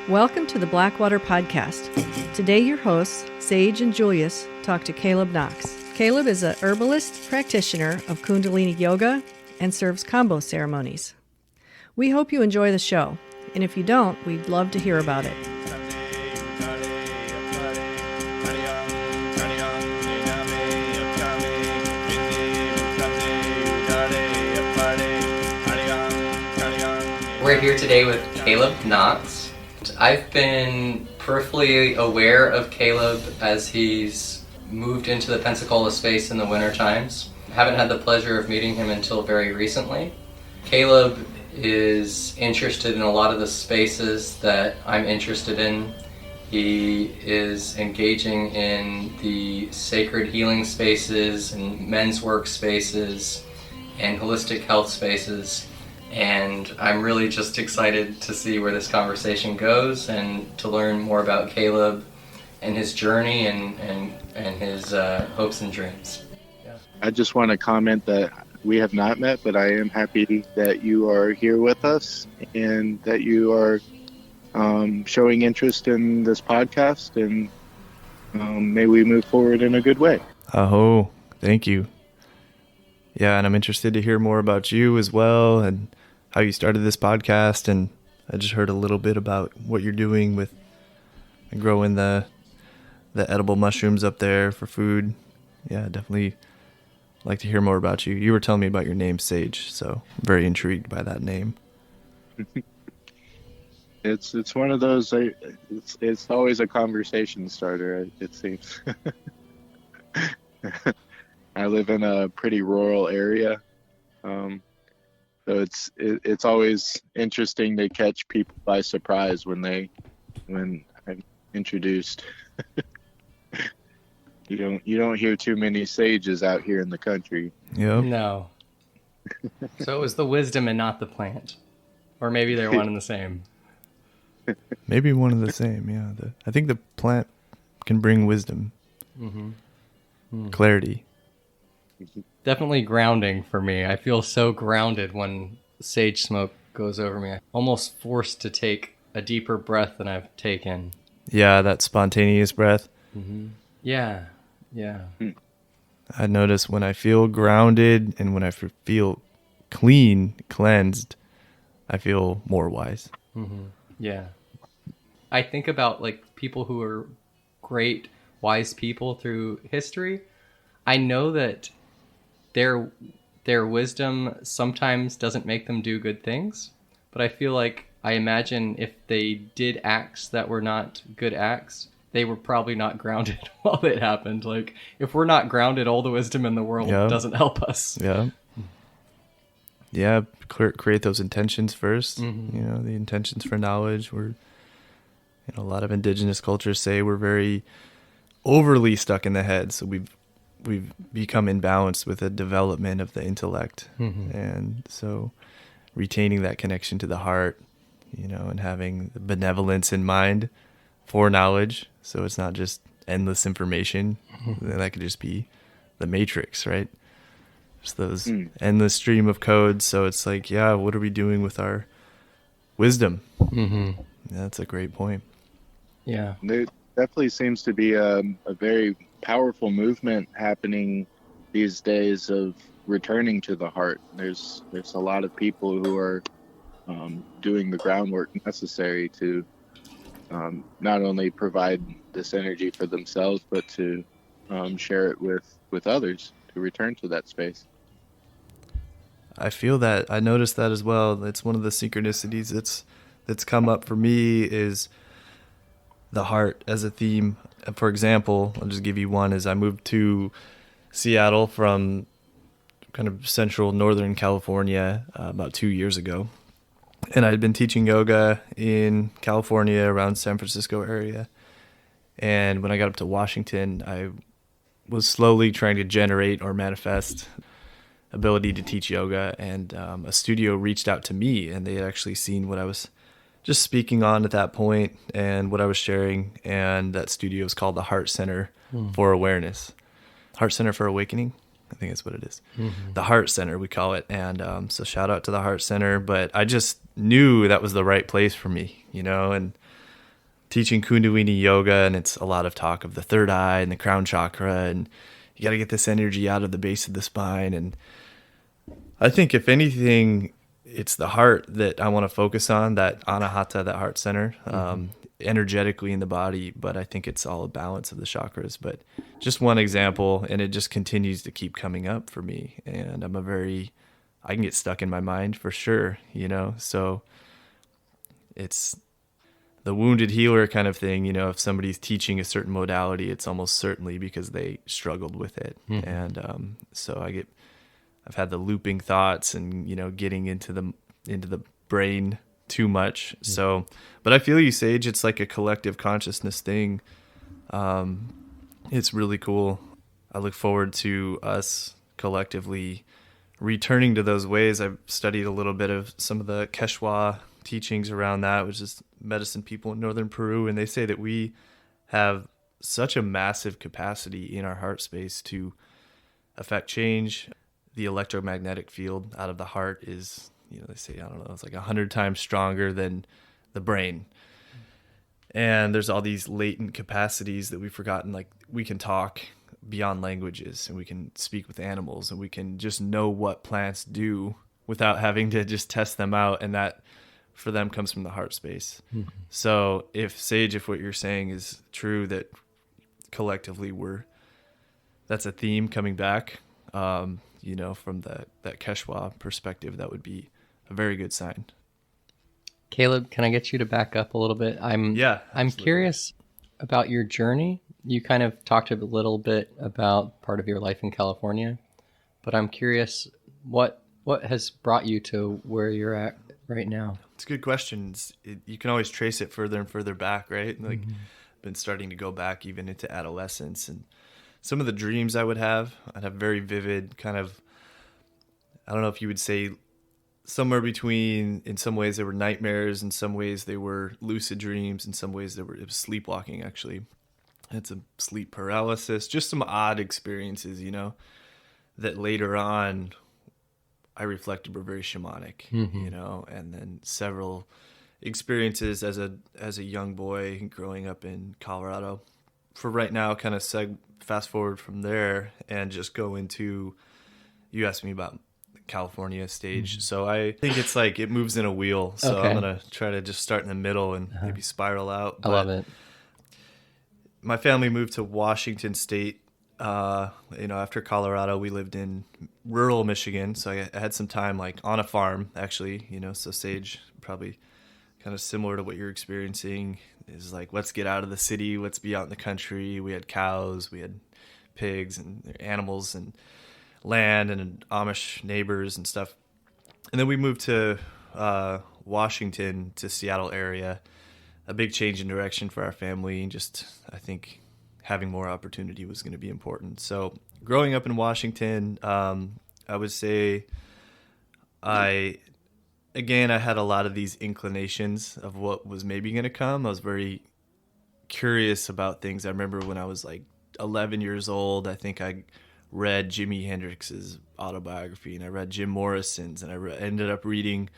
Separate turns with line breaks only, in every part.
Welcome to the Blackwater Podcast. Today your hosts, Sage and Julius, talk to Caleb Knox. Caleb is a herbalist practitioner of Kundalini yoga and serves Kambô ceremonies. We hope you enjoy the show, and if you don't, we'd love to hear about it.
We're here today with Caleb Knox. I've been peripherally aware of Caleb as he's moved into the Pensacola space in the winter times. Haven't had the pleasure of meeting him until very recently. Caleb is interested in a lot of the spaces that I'm interested in. He is engaging in the sacred healing spaces and men's work spaces and holistic health spaces. And I'm really just excited to see where this conversation goes and to learn more about Caleb and his journey and his hopes and dreams. Yeah.
I just want to comment that we have not met, but I am happy that you are here with us and that you are showing interest in this podcast, and may we move forward in a good way.
Oh, thank you. Yeah, and I'm interested to hear more about you as well and how you started this podcast, and I just heard a little bit about what you're doing with growing the edible mushrooms up there for food. Yeah, definitely like to hear more about you. You were telling me about your name, Sage, so I'm very intrigued by that name.
It's one of those. It's always a conversation starter. It seems. I live in a pretty rural area. So it's always interesting to catch people by surprise when I'm introduced. You don't hear too many sages out here in the country.
Yep.
No. So it was the wisdom and not the plant, or maybe they're one and the same.
Maybe one and the same. Yeah. I think the plant can bring wisdom, clarity.
Definitely grounding for me. I feel so grounded when sage smoke goes over me. I'm almost forced to take a deeper breath than I've taken.
Yeah, that spontaneous breath.
Mm-hmm. Yeah.
I notice when I feel grounded and when I feel clean, cleansed, I feel more wise.
Mm-hmm. Yeah. I think about like people who are great, wise people through history. I know that their wisdom sometimes doesn't make them do good things, but I imagine if they did acts that were not good acts, they were probably not grounded while it happened. Like, if we're not grounded, all the wisdom in the world doesn't help us.
Yeah, create those intentions first. The intentions for knowledge. A lot of indigenous cultures say we're very overly stuck in the head, so we've become imbalanced with the development of the intellect. And so retaining that connection to the heart, and having the benevolence in mind for knowledge. So it's not just endless information. That could just be the matrix, right? Just those endless stream of codes. So it's like, what are we doing with our wisdom? That's a great point.
Yeah.
There definitely seems to be a very powerful movement happening these days of returning to the heart. There's a lot of people who are doing the groundwork necessary to not only provide this energy for themselves, but to share it with others, to return to that space.
I feel that. I noticed that as well. It's one of the synchronicities that's come up for me is the heart as a theme. For example, I'll just give you one, is I moved to Seattle from kind of central northern California about 2 years ago. And I'd been teaching yoga in California around San Francisco area. And when I got up to Washington, I was slowly trying to generate or manifest ability to teach yoga, and a studio reached out to me, and they had actually seen what I was just speaking on at that point and what I was sharing. And that studio is called the Heart Center for Awareness. Heart Center for Awakening, I think that's what it is. The Heart Center, we call it. And so shout out to the Heart Center. But I just knew that was the right place for me, and teaching Kundalini yoga, and it's a lot of talk of the third eye and the crown chakra, and you got to get this energy out of the base of the spine. And I think if anything, it's the heart that I want to focus on, that anahata, that heart center, energetically in the body. But I think it's all a balance of the chakras. But just one example, and it just continues to keep coming up for me. And I can get stuck in my mind for sure, so it's the wounded healer kind of thing. If somebody's teaching a certain modality, it's almost certainly because they struggled with it. And so I've had the looping thoughts and, getting into the brain too much. So, but I feel you, Sage, it's like a collective consciousness thing. It's really cool. I look forward to us collectively returning to those ways. I've studied a little bit of some of the Quechua teachings around that, which is medicine people in northern Peru, and they say that we have such a massive capacity in our heart space to affect change. The electromagnetic field out of the heart is, they say, I don't know, it's like 100 times stronger than the brain. And there's all these latent capacities that we've forgotten. Like, we can talk beyond languages, and we can speak with animals, and we can just know what plants do without having to just test them out. And that for them comes from the heart space. So if what you're saying is true, that collectively that's a theme coming back, from that Quechua perspective, that would be a very good sign.
Caleb, can I get you to back up a little bit? I'm curious about your journey. You kind of talked a little bit about part of your life in California, but I'm curious what has brought you to where you're at right now?
It's a good question. You can always trace it further and further back, right? Like, been starting to go back even into adolescence, and some of the dreams I'd have very vivid kind of, I don't know if you would say somewhere between, in some ways they were nightmares, in some ways they were lucid dreams, in some ways it was sleepwalking actually. It's a sleep paralysis, just some odd experiences, that later on I reflected were very shamanic, and then several experiences as a young boy growing up in Colorado. For right now, kind of fast forward from there and just go into, you asked me about California stage. So I think it's like it moves in a wheel. So okay. I'm going to try to just start in the middle and maybe spiral out.
I love it.
My family moved to Washington State. After Colorado, we lived in rural Michigan. So I had some time like on a farm actually, so Sage, probably kind of similar to what you're experiencing, is like, let's get out of the city. Let's be out in the country. We had cows, we had pigs and animals and land and Amish neighbors and stuff. And then we moved to Washington, to Seattle area. A big change in direction for our family. Just, I think having more opportunity was going to be important. So growing up in Washington, I would say I had a lot of these inclinations of what was maybe going to come. I was very curious about things. I remember when I was like 11 years old, I think I read Jimi Hendrix's autobiography, and I read Jim Morrison's, and I ended up reading,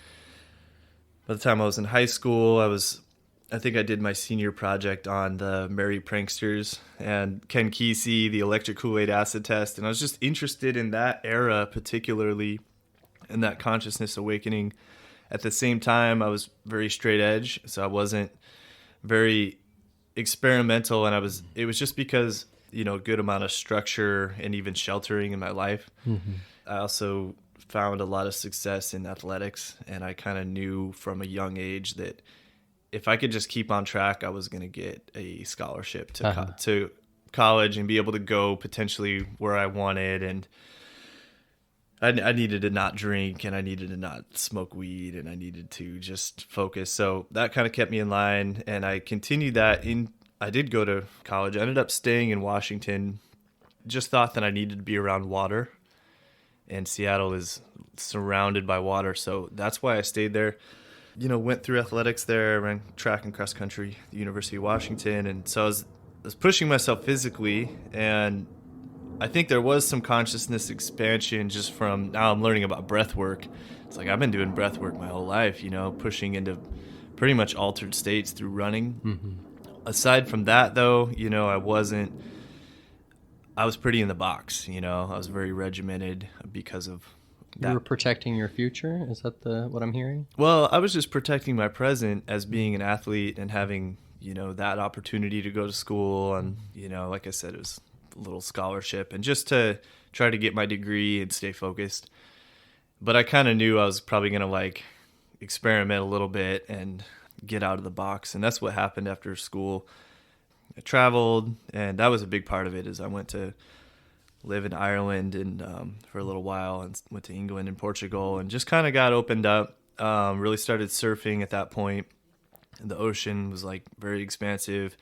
by the time I was in high school, I think I did my senior project on the Merry Pranksters and Ken Kesey, the electric Kool-Aid acid test. And I was just interested in that era, particularly in that consciousness awakening. At the same time, I was very straight edge, so I wasn't very experimental. And it was just because, a good amount of structure and even sheltering in my life. Mm-hmm. I also found a lot of success in athletics, and I kind of knew from a young age that if I could just keep on track, I was going to get a scholarship to college and be able to go potentially where I wanted. And I needed to not drink, and I needed to not smoke weed, and I needed to just focus. So that kind of kept me in line, and I continued that. I did go to college. I ended up staying in Washington. Just thought that I needed to be around water. and Seattle is surrounded by water. So that's why I stayed there. You know, went through athletics there, ran track and cross country at the University of Washington. And so I was pushing myself physically, and I think there was some consciousness expansion just from now I'm learning about breath work. It's like I've been doing breath work my whole life, you know, pushing into pretty much altered states through running. Mm-hmm. Aside from that, though, you know, I was pretty in the box, you know. I was very regimented because of that.
You were protecting your future? Is that what I'm hearing?
Well, I was just protecting my present as being an athlete and having, you know, that opportunity to go to school. And, you know, like I said, it was a little scholarship and just to try to get my degree and stay focused. But I kind of knew I was probably going to like experiment a little bit and get out of the box. And that's what happened after school. I traveled, and that was a big part of it. Is I went to live in Ireland and for a little while, and went to England and Portugal, and just kind of got opened up. Really started surfing at that point. And the ocean was like very expansive.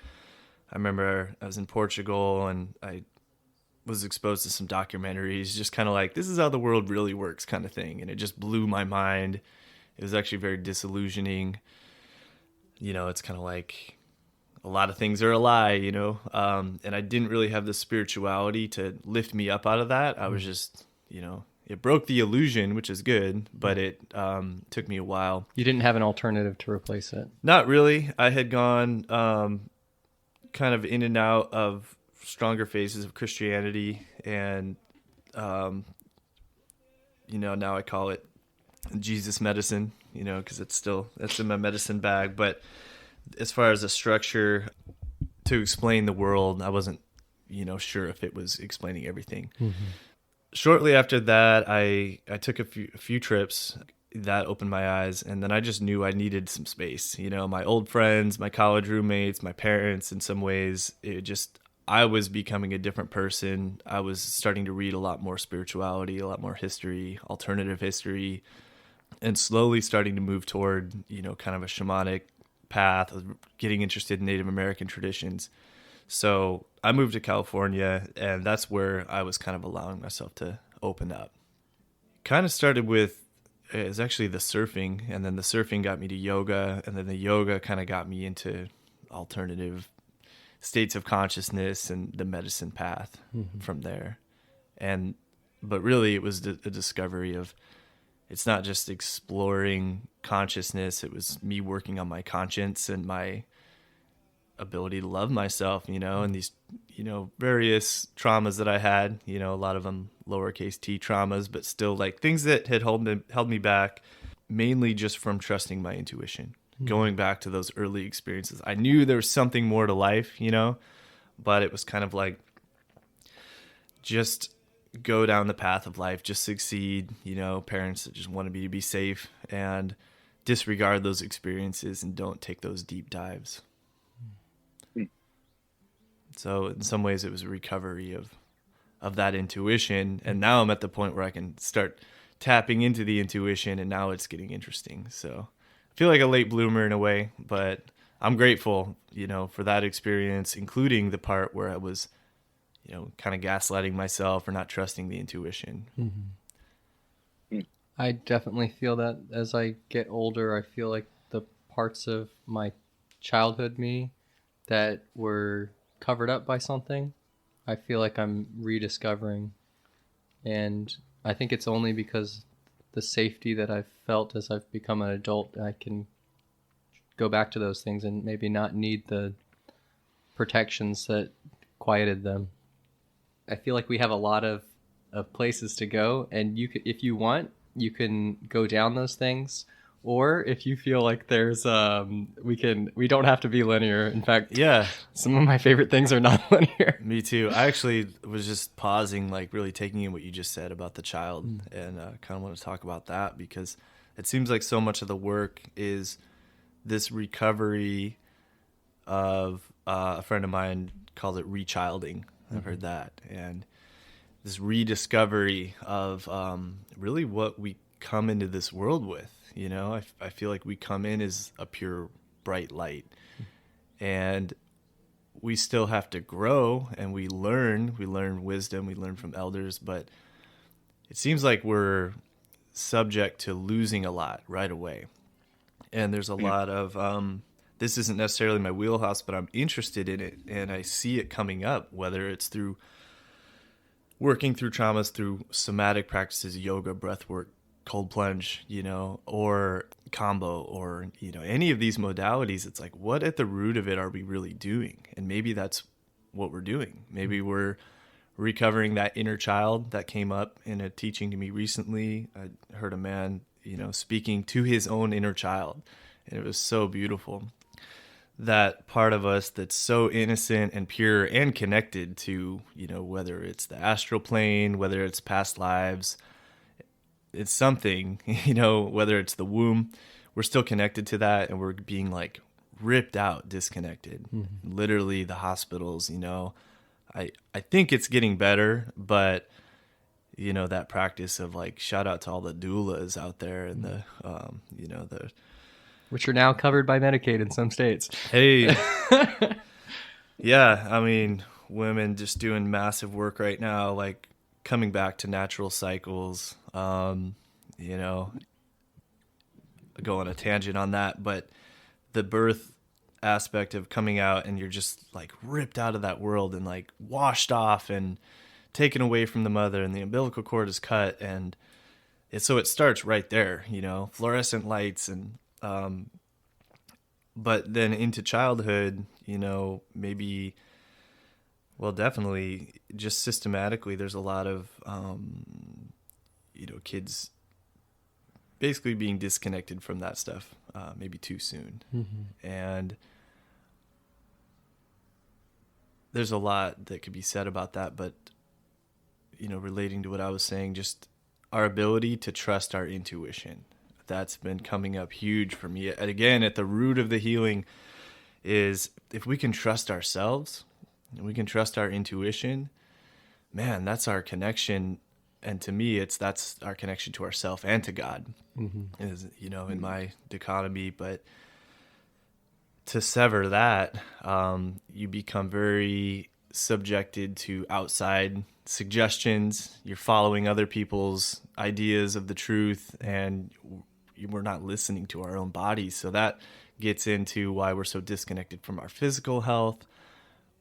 I remember I was in Portugal, and I was exposed to some documentaries, just kind of like, this is how the world really works kind of thing. And it just blew my mind. It was actually very disillusioning. You know, it's kind of like a lot of things are a lie, you know, and I didn't really have the spirituality to lift me up out of that. I was just, you know, it broke the illusion, which is good, but it took me a while.
You didn't have an alternative to replace it? Not
really. I had gone kind of in and out of stronger phases of Christianity, and, you know, now I call it Jesus medicine, you know, because that's in my medicine bag. But as far as a structure to explain the world, I wasn't, you know, sure if it was explaining everything. Mm-hmm. Shortly after that, I took a few trips that opened my eyes, and then I just knew I needed some space. You know, my old friends, my college roommates, my parents, in some ways, I was becoming a different person. I was starting to read a lot more spirituality, a lot more history, alternative history, and slowly starting to move toward, you know, kind of a shamanic path of getting interested in Native American traditions. So I moved to California, and that's where I was kind of allowing myself to open up. Kind of started with, it was actually the surfing, and then the surfing got me to yoga, and then the yoga kind of got me into alternative states of consciousness and the medicine path from there. But really it was a discovery of, it's not just exploring consciousness. It was me working on my conscience and my ability to love myself, you know, and these, you know, various traumas that I had, you know, a lot of them lowercase t traumas, but still like things that had held me back, mainly just from trusting my intuition, going back to those early experiences. I knew there was something more to life, you know, but it was kind of like, just go down the path of life, just succeed, you know, parents that just wanted me to be safe, and disregard those experiences and don't take those deep dives. So in some ways it was a recovery of that intuition. And now I'm at the point where I can start tapping into the intuition, and now it's getting interesting. So I feel like a late bloomer in a way, but I'm grateful, you know, for that experience, including the part where I was, you know, kind of gaslighting myself or not trusting the intuition.
Mm-hmm. I definitely feel that as I get older. I feel like the parts of my childhood me that were covered up by something, I feel like I'm rediscovering. And I think it's only because the safety that I've felt as I've become an adult, I can go back to those things and maybe not need the protections that quieted them. I feel like we have a lot of places to go, and you could, if you want, you can go down those things, or if you feel like there's we don't have to be linear. In fact,
yeah,
some of my favorite things are not linear.
Me too. I actually was just pausing, like really taking in what you just said about the child, and kind of want to talk about that, because it seems like so much of the work is this recovery of a friend of mine calls it rechilding. I've heard that. And this rediscovery of really what we come into this world with. You know, I feel like we come in as a pure, bright light. And we still have to grow, and we learn wisdom, we learn from elders. But it seems like we're subject to losing a lot right away. And there's a lot of, this isn't necessarily my wheelhouse, but I'm interested in it, and I see it coming up, whether it's through working through traumas, through somatic practices, yoga, breath work, cold plunge, or Kambô, or, any of these modalities. It's like, what at the root of it are we really doing? And maybe that's what we're doing. Maybe we're recovering that inner child that came up in a teaching to me recently. I heard a man, speaking to his own inner child, and it was so beautiful. That part of us that's so innocent and pure and connected to, whether it's the astral plane, whether it's past lives, it's something, whether it's the womb, we're still connected to that, and we're being like ripped out, disconnected. Mm-hmm. Literally the hospitals, I think it's getting better, but that practice of like, shout out to all the doulas out there and the, the,
which are now covered by Medicaid in some states.
Hey, yeah, I mean, women just doing massive work right now, like coming back to natural cycles, go on a tangent on that, but the birth aspect of coming out and you're just like ripped out of that world and like washed off and taken away from the mother, and the umbilical cord is cut, and so it starts right there, fluorescent lights, and but then into childhood, maybe, well, definitely just systematically, there's a lot of kids basically being disconnected from that stuff, maybe too soon. Mm-hmm. And there's a lot that could be said about that, but relating to what I was saying, just our ability to trust our intuition, that's been coming up huge for me. And again, at the root of the healing is if we can trust ourselves and we can trust our intuition, man, that's our connection. And to me, that's our connection to ourself and to God, mm-hmm. is, in my dichotomy. But to sever that, you become very subjected to outside suggestions. You're following other people's ideas of the truth, and we're not listening to our own bodies. So that gets into why we're so disconnected from our physical health,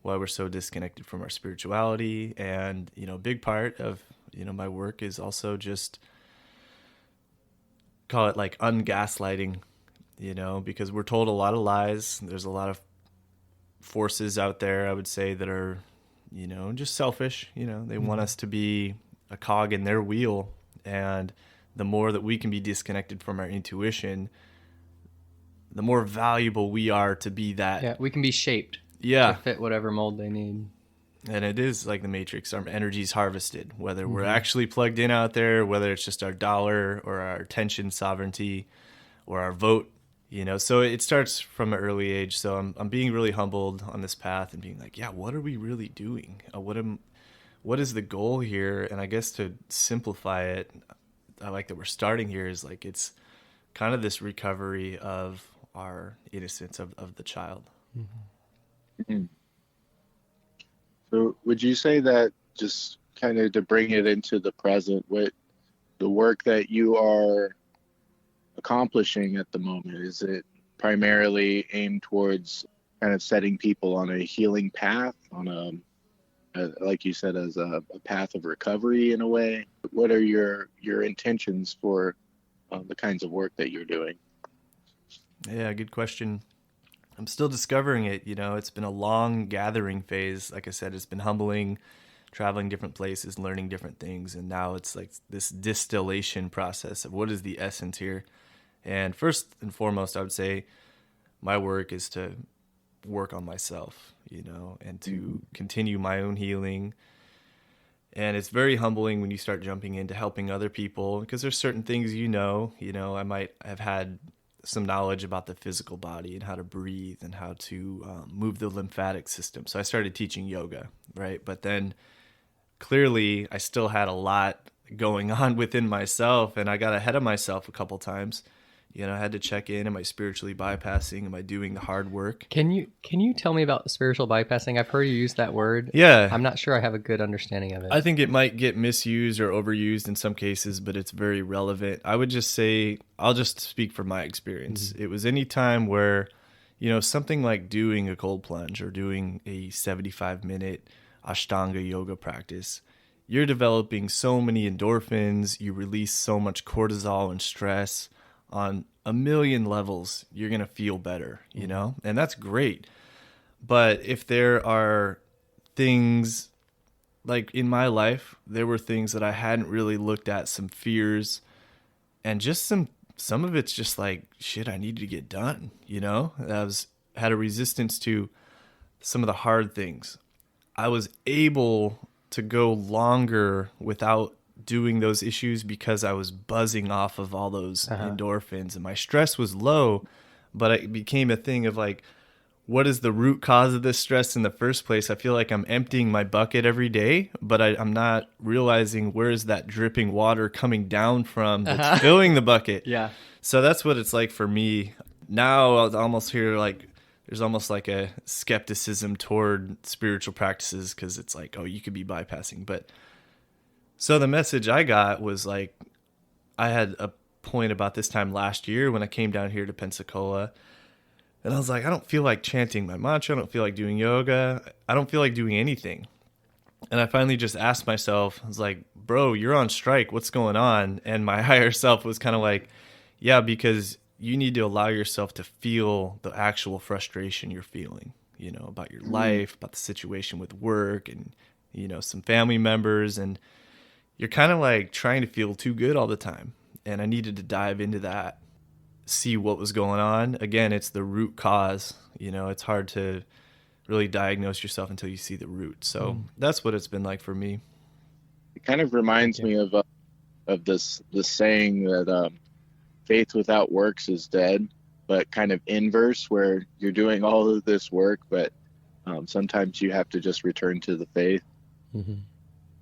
why we're so disconnected from our spirituality. And, a big part of, my work is also just, call it like ungaslighting, because we're told a lot of lies. There's a lot of forces out there, I would say, that are, just selfish. They mm-hmm. want us to be a cog in their wheel. And the more that we can be disconnected from our intuition, the more valuable we are to be that.
Yeah, we can be shaped
to
fit whatever mold they need.
And it is like the Matrix. Our energy's harvested, whether mm-hmm. we're actually plugged in out there, whether it's just our dollar or our attention sovereignty or our vote, So it starts from an early age. So I'm being really humbled on this path and being like, yeah, what are we really doing? What is the goal here? And I guess to simplify it, I like that we're starting here, is like it's kind of this recovery of our innocence of the child.
Mm-hmm. Mm-hmm. So would you say that, just kind of to bring it into the present, what the work that you are accomplishing at the moment, is it primarily aimed towards kind of setting people on a healing path, on like you said, as a path of recovery in a way? What are your intentions for the kinds of work that you're doing?
Yeah, good question. I'm still discovering it. It's been a long gathering phase. Like I said, it's been humbling, traveling different places, learning different things. And now it's like this distillation process of what is the essence here. And first and foremost, I would say my work is to work on myself, and to continue my own healing. And it's very humbling when you start jumping into helping other people, because there's certain things, I might have had some knowledge about the physical body and how to breathe and how to move the lymphatic system. So I started teaching yoga, right? But then clearly I still had a lot going on within myself, and I got ahead of myself a couple times, You know, I had to check in. Am I spiritually bypassing? Am I doing the hard work?
Can you tell me about spiritual bypassing? I've heard you use that word.
Yeah.
I'm not sure I have a good understanding of it.
I think it might get misused or overused in some cases, but it's very relevant. I would just say, I'll just speak from my experience. It was any time where, you know, something like doing a cold plunge or doing a 75-minute Ashtanga yoga practice, you're developing so many endorphins, you release so much cortisol and stress on a million levels. You're going to feel better, you know, and that's great. But if there are things like in my life, there were things that I hadn't really looked at, some fears, and just some of it's just like, shit, I need to get done, you know. Had a resistance to some of the hard things. I was able to go longer without doing those issues because I was buzzing off of all those endorphins, and my stress was low, but it became a thing of like, what is the root cause of this stress in the first place? I feel like I'm emptying my bucket every day, but I'm not realizing where is that dripping water coming down from that's filling the bucket.
Yeah.
So that's what it's like for me. Now I almost hear like, there's almost like a skepticism toward spiritual practices because it's like, oh, you could be bypassing. But so the message I got was like, I had a point about this time last year when I came down here to Pensacola, and I was like, I don't feel like chanting my mantra. I don't feel like doing yoga. I don't feel like doing anything. And I finally just asked myself, I was like, bro, you're on strike. What's going on? And my higher self was kind of like, yeah, because you need to allow yourself to feel the actual frustration you're feeling, you know, about your life, about the situation with work and, you know, some family members. And you're kind of like trying to feel too good all the time. And I needed to dive into that, see what was going on. Again, it's the root cause. You know, it's hard to really diagnose yourself until you see the root. So that's what it's been like for me.
It kind of reminds me of this saying that faith without works is dead, but kind of inverse, where you're doing all of this work, but sometimes you have to just return to the faith.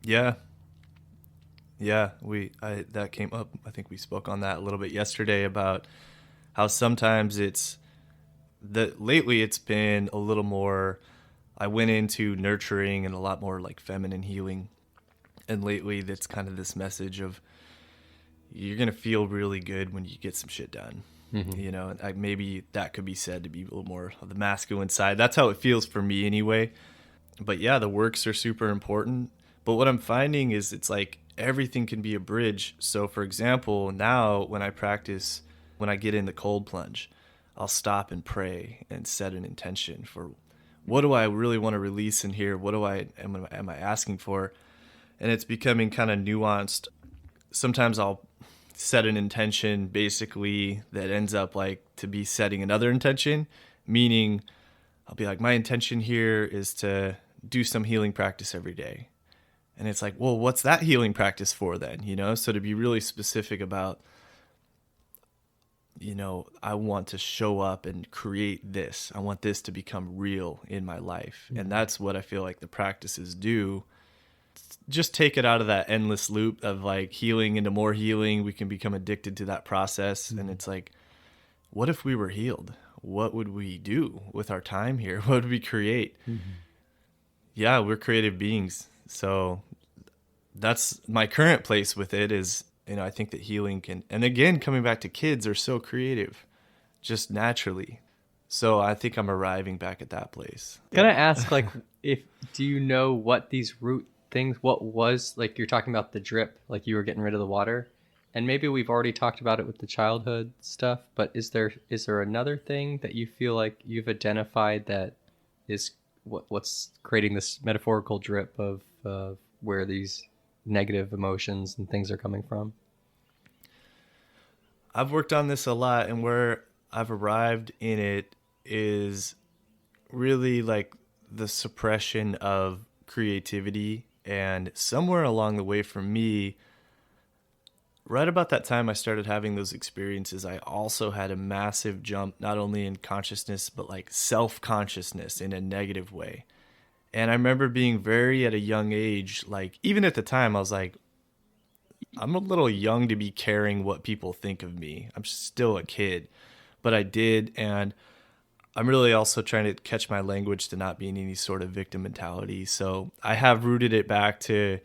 Yeah. That came up. I think we spoke on that a little bit yesterday about how sometimes lately it's been a little more, I went into nurturing and a lot more like feminine healing. And lately that's kind of this message of, you're going to feel really good when you get some shit done. You know, maybe that could be said to be a little more of the masculine side. That's how it feels for me anyway. But yeah, the works are super important. But what I'm finding is it's like everything can be a bridge. So for example, now when I practice, when I get in the cold plunge, I'll stop and pray and set an intention for what do I really want to release in here? What am I asking for? And it's becoming kind of nuanced. Sometimes I'll set an intention basically that ends up like to be setting another intention, meaning I'll be like, my intention here is to do some healing practice every day. And it's like, well, what's that healing practice for then? You know, so to be really specific about, you know, I want to show up and create this. I want this to become real in my life. And that's what I feel like the practices do. Just take it out of that endless loop of like healing into more healing. We can become addicted to that process. And it's like, what if we were healed? What would we do with our time here? What would we create? Yeah, we're creative beings. So that's my current place with it is, you know, I think that healing can, and again, coming back to kids are so creative, just naturally. So I think I'm arriving back at that place.
Can I ask, like, do you know what these root things, what was, like, you're talking about the drip, like you were getting rid of the water, and maybe we've already talked about it with the childhood stuff, but is there another thing that you feel like you've identified that is what's creating this metaphorical drip of where these negative emotions and things are coming from?
I've worked on this a lot, and where I've arrived in it is really like the suppression of creativity. And somewhere along the way for me, right about that time I started having those experiences, I also had a massive jump, not only in consciousness, but like self-consciousness in a negative way. And I remember being very at a young age, like even at the time I was like, I'm a little young to be caring what people think of me. I'm still a kid, but I did. And I'm really also trying to catch my language to not be in any sort of victim mentality. So I have rooted it back to,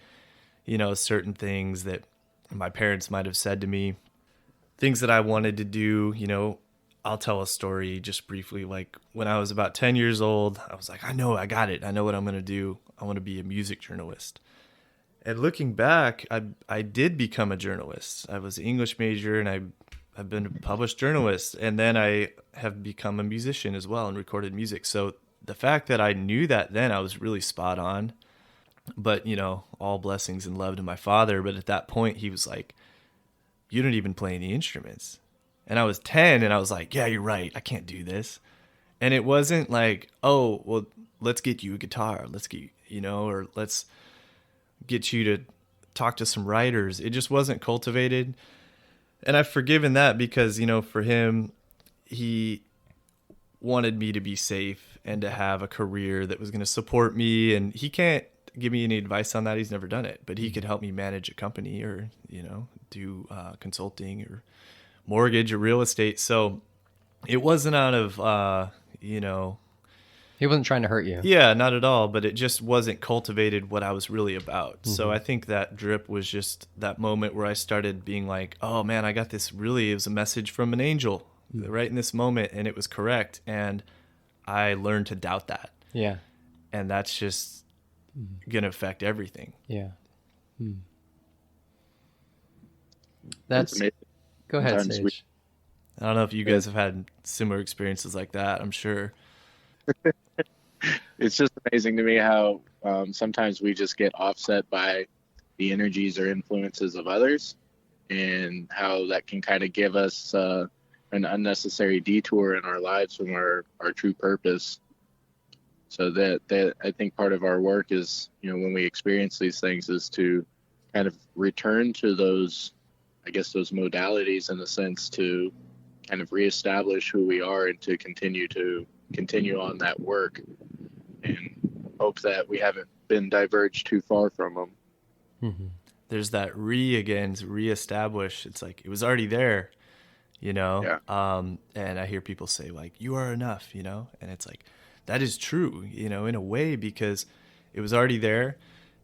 certain things that my parents might have said to me, things that I wanted to do. I'll tell a story just briefly. Like when I was about 10 years old, I was like, I got it. I know what I'm going to do. I want to be a music journalist. And looking back, I did become a journalist. I was an English major, and I've been a published journalist. And then I have become a musician as well and recorded music. So the fact that I knew that then, I was really spot on. But, all blessings and love to my father. But at that point, he was like, you don't even play any instruments. And I was 10, and I was like, yeah, you're right. I can't do this. And it wasn't like, oh, well, let's get you a guitar. Let's get, or let's get you to talk to some writers. It just wasn't cultivated. And I've forgiven that because, for him, he wanted me to be safe and to have a career that was going to support me. And he can't give me any advice on that. He's never done it, but he could help me manage a company or, do consulting or mortgage or real estate. So it wasn't out of,
He wasn't trying to hurt you.
Yeah, not at all. But it just wasn't cultivated what I was really about. Mm-hmm. So I think that drip was just that moment where I started being like, oh man, I got this it was a message from an angel right in this moment. And it was correct. And I learned to doubt that.
Yeah.
And that's just going to affect everything.
Yeah. That's Go ahead, Sage.
I don't know if you guys have had similar experiences like that. I'm sure.
It's just amazing to me how sometimes we just get offset by the energies or influences of others, and how that can kind of give us an unnecessary detour in our lives from our true purpose. So that I think part of our work is, when we experience these things, is to kind of return to those modalities in a sense, to kind of reestablish who we are and to continue on that work, and hope that we haven't been diverged too far from them.
Mm-hmm. There's that to reestablish. It's like it was already there, Yeah. And I hear people say like, you are enough, and it's like, that is true, in a way, because it was already there.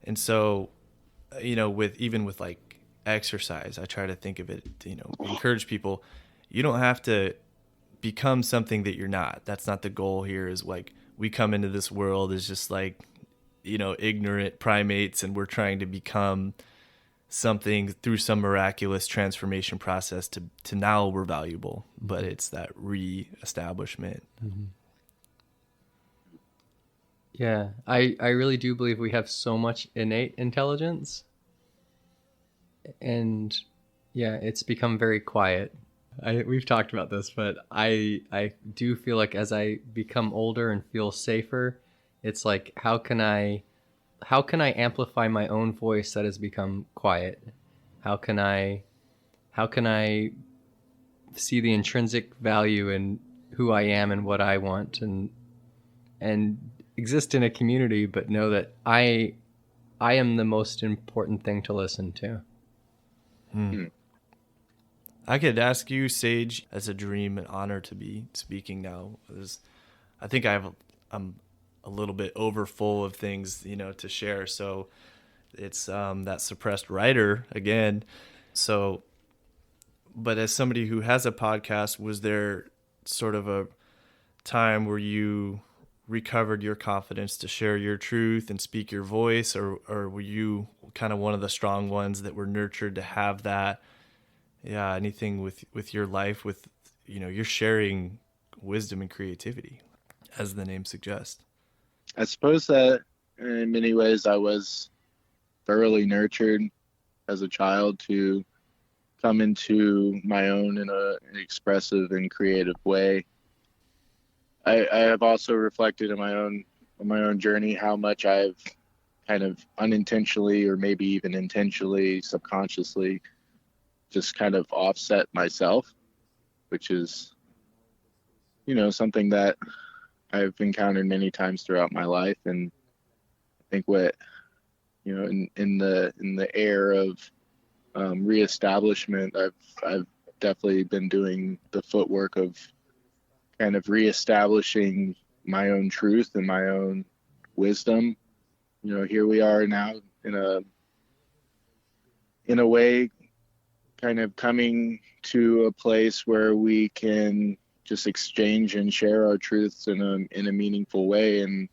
And so, with like exercise, I try to think of it, encourage people, you don't have to become something that you're not. That's not the goal here. Is like, we come into this world as just like, ignorant primates, and we're trying to become something through some miraculous transformation process to now we're valuable. But it's that re-establishment.
Mm-hmm. Yeah, I really do believe we have so much innate intelligence, and yeah, it's become very quiet. We've talked about this, but I do feel like as I become older and feel safer, it's like, how can I amplify my own voice that has become quiet? How can I see the intrinsic value in who I am and what I want, and exist in a community, but know that I am the most important thing to listen to.
I could ask you, Sage, as a dream and honor to be speaking now. I think I'm a little bit overfull of things, to share. So it's that suppressed writer again. So, but as somebody who has a podcast, was there sort of a time where you recovered your confidence to share your truth and speak your voice, or were you kind of one of the strong ones that were nurtured to have that? Yeah, anything with your life, with, you're sharing wisdom and creativity, as the name suggests.
I suppose that in many ways I was thoroughly nurtured as a child to come into my own in an expressive and creative way. I have also reflected in my own journey how much I've kind of unintentionally, or maybe even intentionally, subconsciously, just kind of offset myself, which is, something that I've encountered many times throughout my life. And I think what, in the air of reestablishment. I've definitely been doing the footwork of kind of reestablishing my own truth and my own wisdom. Here we are now in a way, kind of coming to a place where we can just exchange and share our truths in a meaningful way. And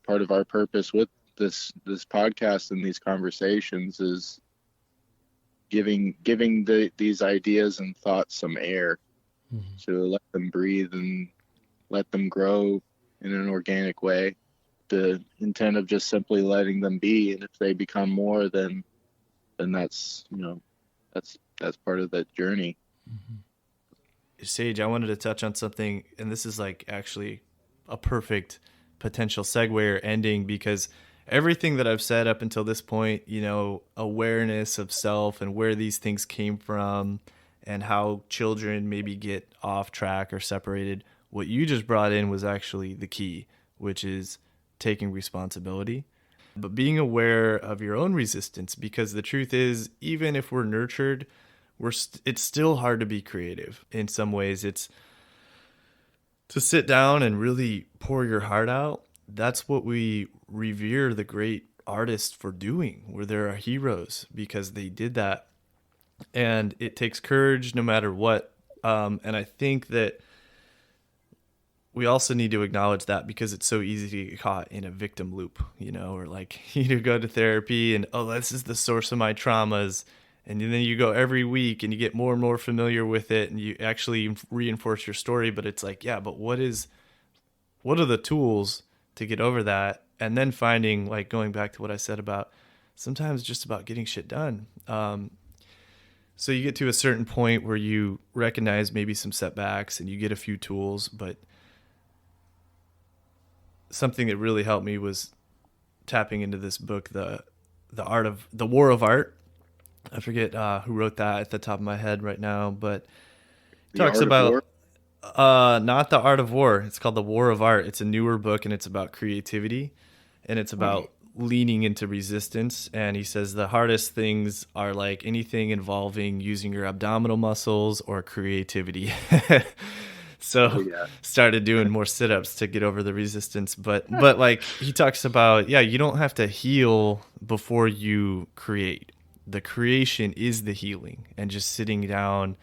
part of our purpose with this podcast and these conversations is giving these ideas and thoughts some air, to let them breathe and let them grow in an organic way. The intent of just simply letting them be, and if they become more, then that's that's part of that journey.
Sage, I wanted to touch on something, and this is like actually a perfect potential segue or ending, because everything that I've said up until this point, awareness of self and where these things came from and how children maybe get off track or separated, what you just brought in was actually the key, which is taking responsibility, but being aware of your own resistance, because the truth is, even if we're nurtured, it's still hard to be creative. In some ways, it's to sit down and really pour your heart out. That's what we revere the great artists for doing, where they're our heroes, because they did that. And it takes courage no matter what. And I think that we also need to acknowledge that, because it's so easy to get caught in a victim loop, or like you go to therapy and, this is the source of my traumas. And then you go every week and you get more and more familiar with it and you actually reinforce your story. But it's like, yeah, but what are the tools to get over that? And then finding, like, going back to what I said about sometimes just about getting shit done. So you get to a certain point where you recognize maybe some setbacks and you get a few tools, but something that really helped me was tapping into this book, the War of Art. I forget who wrote that at the top of my head right now, but it talks about not The Art of War. It's called The War of Art. It's a newer book, and it's about creativity, and it's about leaning into resistance. And he says the hardest things are like anything involving using your abdominal muscles or creativity. So started doing more sit-ups to get over the resistance. But like he talks about, you don't have to heal before you create. The creation is the healing, and just sitting down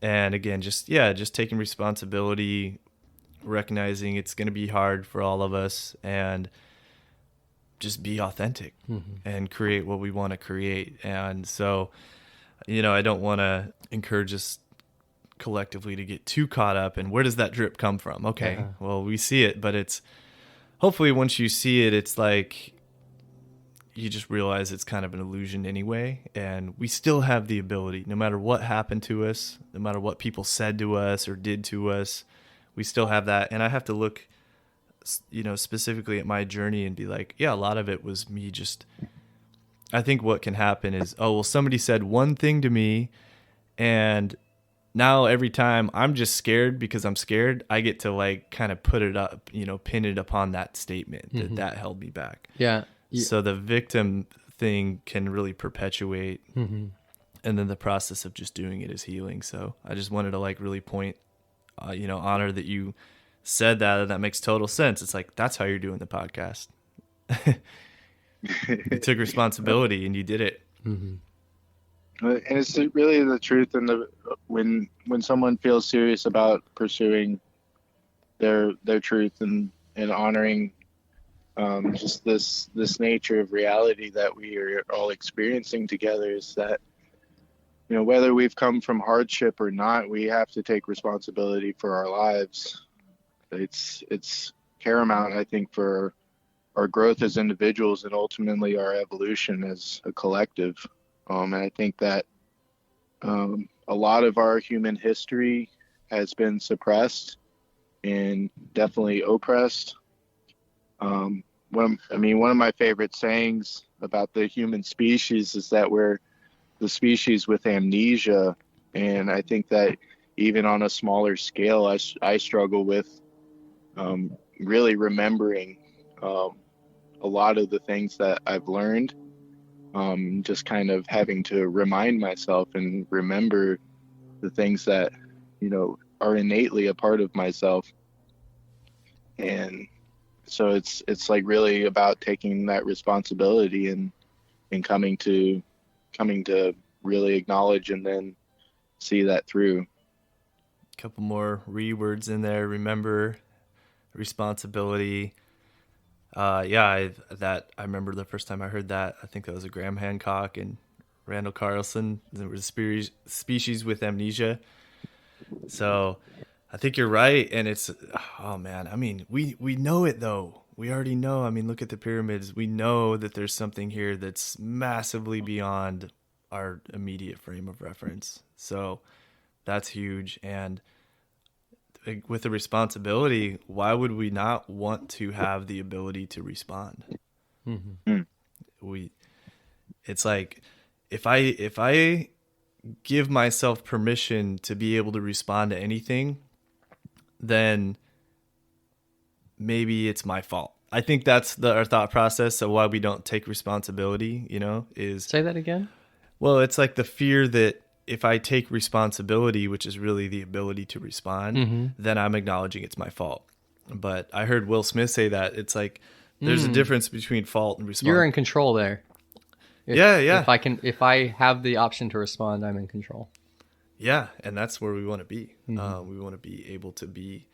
and again, just taking responsibility, recognizing it's going to be hard for all of us, and just be authentic and create what we want to create. And so, I don't want to encourage us collectively to get too caught up in where does that drip come from? Okay, well, we see it, but it's hopefully once you see it, it's like you just realize it's kind of an illusion anyway. And we still have the ability, no matter what happened to us, no matter what people said to us or did to us, we still have that. And I have to look, specifically at my journey and be like, a lot of it was me just, I think what can happen is, somebody said one thing to me, and now every time I'm just scared because I'm scared, I get to like kind of put it up, pin it upon that statement that held me back.
Yeah.
So the victim thing can really perpetuate, and then the process of just doing it is healing. So I just wanted to like really point, honor that you said that, and that makes total sense. It's like, that's how you're doing the podcast. You took responsibility and you did it.
And it's really the truth. And when someone feels serious about pursuing their truth and honoring just this nature of reality that we are all experiencing together, is that whether we've come from hardship or not, we have to take responsibility for our lives. It's paramount, I think, for our growth as individuals and ultimately our evolution as a collective. And I think that a lot of our human history has been suppressed and definitely oppressed. One of my favorite sayings about the human species is that we're the species with amnesia. And I think that even on a smaller scale, I struggle with really remembering a lot of the things that I've learned. just kind of having to remind myself and remember the things that, are innately a part of myself. And so it's like really about taking that responsibility and coming to really acknowledge and then see that through.
A couple more words in there. Remember, responsibility. I remember the first time I heard that. I think that was a Graham Hancock and Randall Carlson. There was a species with amnesia. So I think you're right. And it's, oh man, I mean, we know it though. We already know. I mean, look at the pyramids. We know that there's something here that's massively beyond our immediate frame of reference. So that's huge. And with the responsibility, why would we not want to have the ability to respond? It's like, if I give myself permission to be able to respond to anything, then maybe it's my fault. I think that's our thought process of why we don't take responsibility, is...
Say that again?
Well, it's like the fear that if I take responsibility, which is really the ability to respond, then I'm acknowledging it's my fault. But I heard Will Smith say that. It's like there's a difference between fault and response.
You're in control there.
Yeah.
If I have the option to respond, I'm in control.
Yeah, and that's where we want to be. We want to be able to be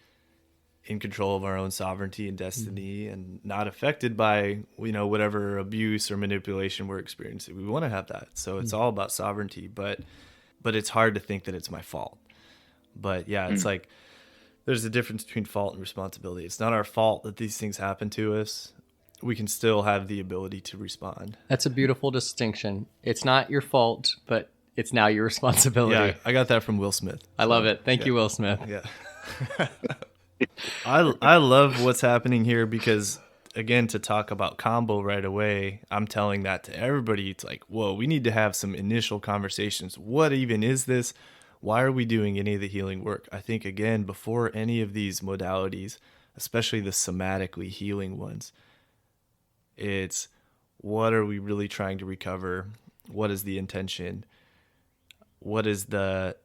in control of our own sovereignty and destiny and not affected by, whatever abuse or manipulation we're experiencing. We want to have that. So it's all about sovereignty, but it's hard to think that it's my fault. But yeah, it's like there's a difference between fault and responsibility. It's not our fault that these things happen to us. We can still have the ability to respond.
That's a beautiful distinction. It's not your fault, but it's now your responsibility.
Yeah, I got that from Will Smith.
I love it. Thank you, Will Smith.
Yeah. I love what's happening here because, again, to talk about Kambô right away, I'm telling that to everybody. It's like, whoa, we need to have some initial conversations. What even is this? Why are we doing any of the healing work? I think, again, before any of these modalities, especially the somatically healing ones, it's what are we really trying to recover? What is the intention? What is the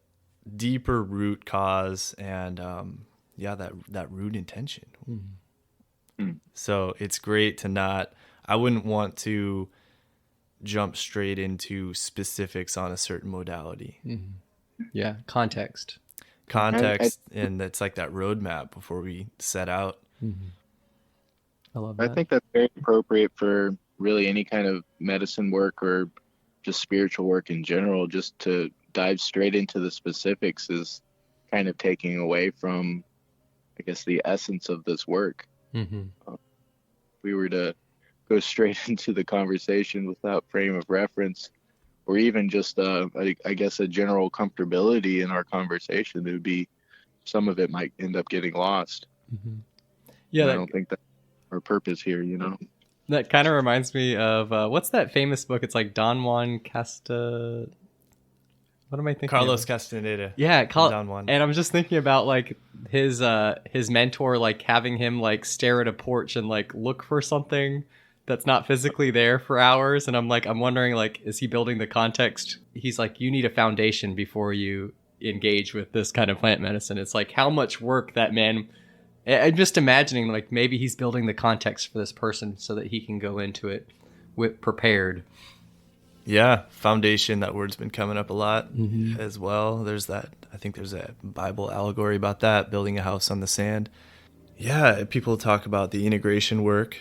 deeper root cause? And that root intention. So it's great to I wouldn't want to jump straight into specifics on a certain modality.
Yeah, context,
and it's like that roadmap before we set out.
I love that.
I think that's very appropriate for really any kind of medicine work or just spiritual work in general. Just to dive straight into the specifics is kind of taking away from, I guess, the essence of this work. If we were to go straight into the conversation without frame of reference, or even just, I guess, a general comfortability in our conversation, it would be, some of it might end up getting lost.
Yeah,
I don't think that's our purpose here,
That kind of reminds me of, what's that famous book? It's like Don Juan Casta... What am I thinking?
Carlos Castaneda.
Yeah,
Don Juan.
And I'm just thinking about like his mentor, like having him like stare at a porch and like look for something that's not physically there for hours. And I'm wondering, like, is he building the context? He's like, you need a foundation before you engage with this kind of plant medicine. It's like how much work that man. I'm just imagining like maybe he's building the context for this person so that he can go into it prepared.
Yeah, foundation, that word's been coming up a lot as well. I think there's a Bible allegory about that, building a house on the sand. Yeah, people talk about the integration work,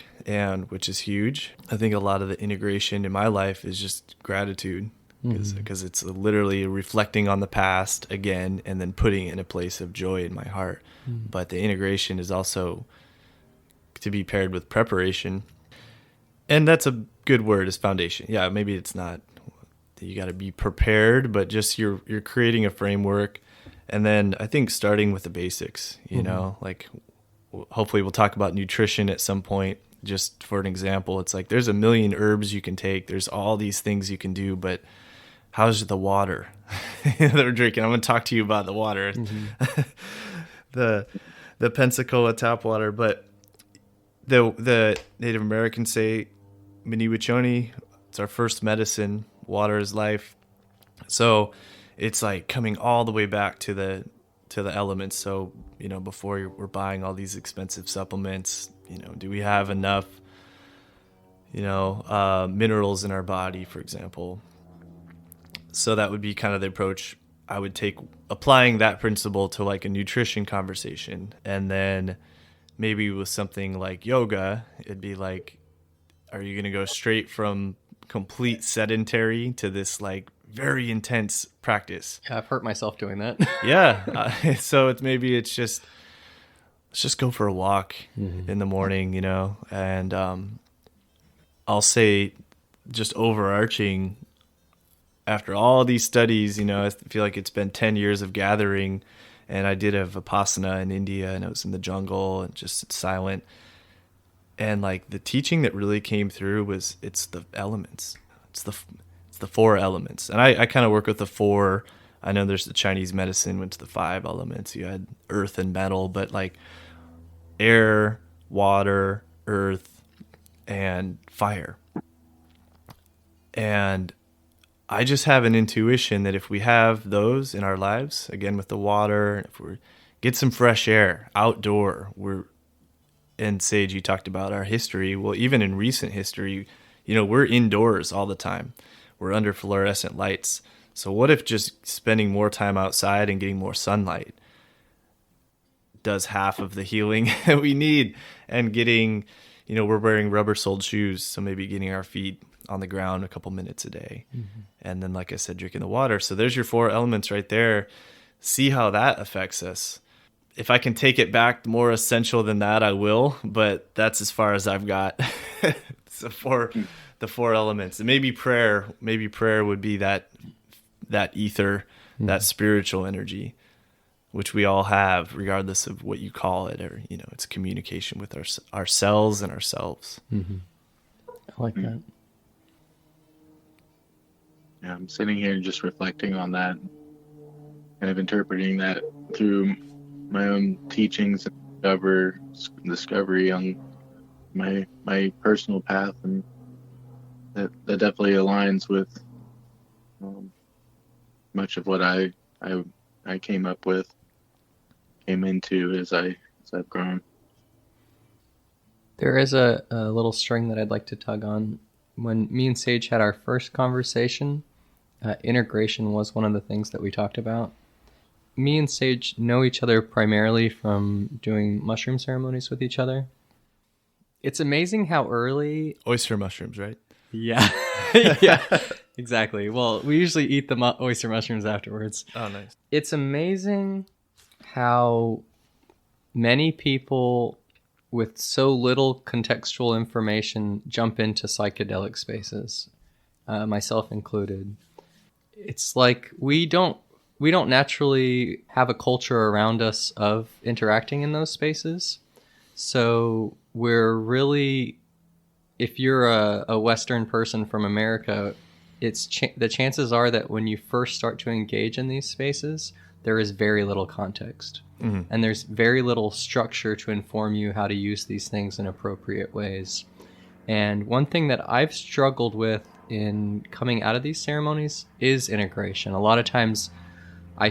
which is huge. I think a lot of the integration in my life is just gratitude, because it's literally reflecting on the past again and then putting it in a place of joy in my heart. But the integration is also to be paired with preparation. And that's a good word, is foundation. Yeah, maybe it's not that you got to be prepared, but just you're creating a framework. And then I think starting with the basics, like hopefully we'll talk about nutrition at some point. Just for an example, it's like there's a million herbs you can take. There's all these things you can do, but how's the water that we're drinking? I'm going to talk to you about the water, the Pensacola tap water. But the Native Americans say Miniwachoni, It's our first medicine. Water is life. So it's like coming all the way back to the elements. So, before we're buying all these expensive supplements, do we have enough, minerals in our body, for example? So that would be kind of the approach I would take, applying that principle to like a nutrition conversation. And then maybe with something like yoga, it'd be like, are you going to go straight from complete sedentary to this like very intense practice?
Yeah, I've hurt myself doing that.
Yeah. So let's just go for a walk in the morning, and I'll say, just overarching, after all these studies, I feel like it's been 10 years of gathering, and I did a Vipassana in India, and I was in the jungle and just silent. And like the teaching that really came through was it's the elements. It's the 4 elements. And I kind of work with the 4. I know there's the Chinese medicine, which the 5 elements. You had earth and metal, but like air, water, earth, and fire. And I just have an intuition that if we have those in our lives, again with the water, if we get some fresh air outdoor, and Sage, you talked about our history. Well, even in recent history, we're indoors all the time. We're under fluorescent lights. So what if just spending more time outside and getting more sunlight does half of the healing that we need? And getting, we're wearing rubber-soled shoes, so maybe getting our feet on the ground a couple minutes a day. And then, like I said, drinking the water. So there's your 4 elements right there. See how that affects us. If I can take it back more essential than that, I will, but that's as far as I've got. So for the 4 elements, and maybe prayer would be that ether, that spiritual energy, which we all have, regardless of what you call it, or, it's communication with ourselves and ourselves.
I like that.
Yeah, I'm sitting here just reflecting on that, kind of interpreting that through my own teachings and discovery on my personal path, and that definitely aligns with much of what I came into as I've grown.
There is a little string that I'd like to tug on. When me and Sage had our first conversation, integration was one of the things that we talked about. Me and Sage know each other primarily from doing mushroom ceremonies with each other. It's amazing how early...
Oyster mushrooms, right?
Yeah. Yeah, exactly. Well, we usually eat the oyster mushrooms afterwards.
Oh, nice.
It's amazing how many people with so little contextual information jump into psychedelic spaces, myself included. It's like we don't naturally have a culture around us of interacting in those spaces. So we're really, if you're a Western person from America, the chances are that when you first start to engage in these spaces, there is very little context. Mm-hmm. And there's very little structure to inform you how to use these things in appropriate ways. And one thing that I've struggled with in coming out of these ceremonies is integration. A lot of times I